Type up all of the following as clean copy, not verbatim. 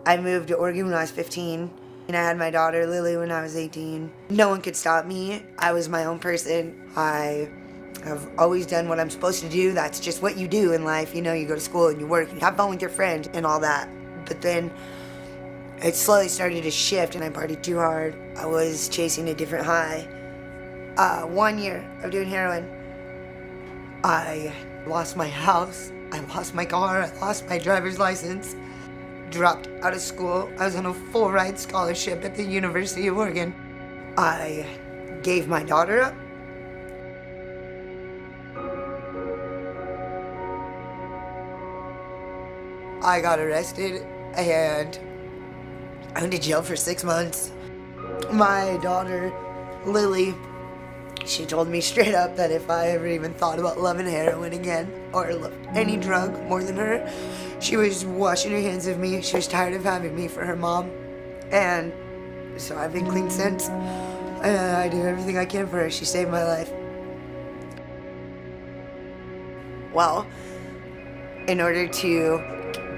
I moved to Oregon when I was 15, and I had my daughter Lily when I was 18. No one could stop me. I was my own person. I have always done what I'm supposed to do. That's just what you do in life. You know, you go to school and you work and you have fun with your friends and all that. But then it slowly started to shift and I partied too hard. I was chasing a different high. 1 year of doing heroin, I lost my house, I lost my car, I lost my driver's license, dropped out of school. I was on a full ride scholarship at the University of Oregon. I gave my daughter up. I got arrested and I went to jail for 6 months. My daughter, Lily, she told me straight up that if I ever even thought about loving heroin again or loved any drug more than her, she was washing her hands of me. She was tired of having me for her mom. And so I've been clean since. I do everything I can for her. She saved my life. Well, in order to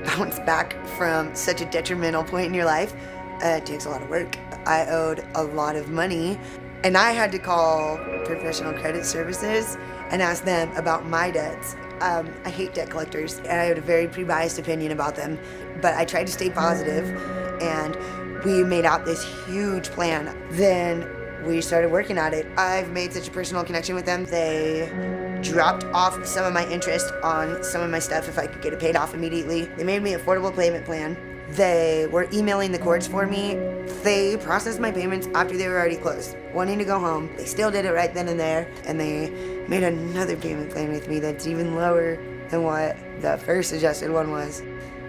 bounce back from such a detrimental point in your life, it takes a lot of work. I owed a lot of money, and I had to call professional credit services and ask them about my debts. I hate debt collectors, and I had a very pre-biased opinion about them, but I tried to stay positive, and we made out this huge plan. Then we started working at it. I've made such a personal connection with them. They dropped off some of my interest on some of my stuff if I could get it paid off immediately. They made me an affordable payment plan. They were emailing the courts for me. They processed my payments after they were already closed, wanting to go home. They still did it right then and there, and they made another payment plan with me that's even lower than what the first suggested one was.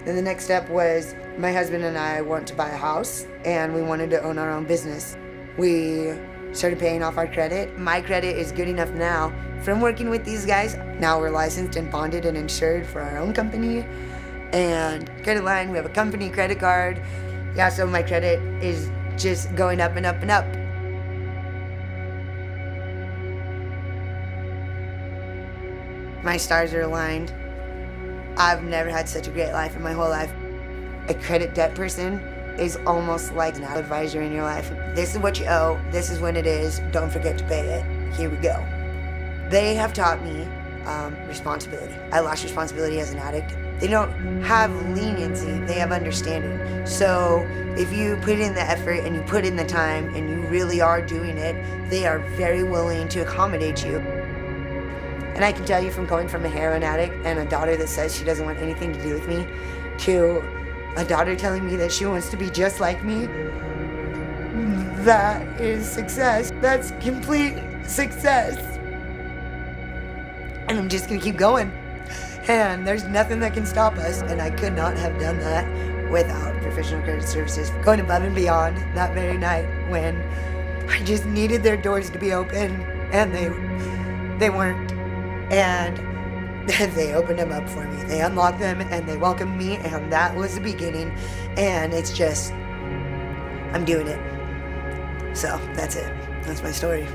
Then the next step was my husband and I wanted to buy a house, and we wanted to own our own business. We started paying off our credit. My credit is good enough now from working with these guys. Now we're licensed and bonded and insured for our own company. And credit line, we have a company credit card. Yeah, so my credit is just going up and up and up. My stars are aligned. I've never had such a great life in my whole life. A credit debt person is almost like an advisor in your life. This is what you owe, this is when it is, don't forget to pay it, here we go. They have taught me responsibility. I lost responsibility as an addict. They don't have leniency, they have understanding. So if you put in the effort and you put in the time and you really are doing it, they are very willing to accommodate you. And I can tell you, from going from a heroin addict and a daughter that says she doesn't want anything to do with me to a daughter telling me that she wants to be just like me, that is success. That's complete success. And I'm just gonna keep going. And there's nothing that can stop us. And I could not have done that without professional credit services. Going above and beyond that very night when I just needed their doors to be open, and they weren't. And they opened them up for me. They unlocked them and they welcomed me, and that was the beginning. And it's just, I'm doing it. So that's it. That's my story.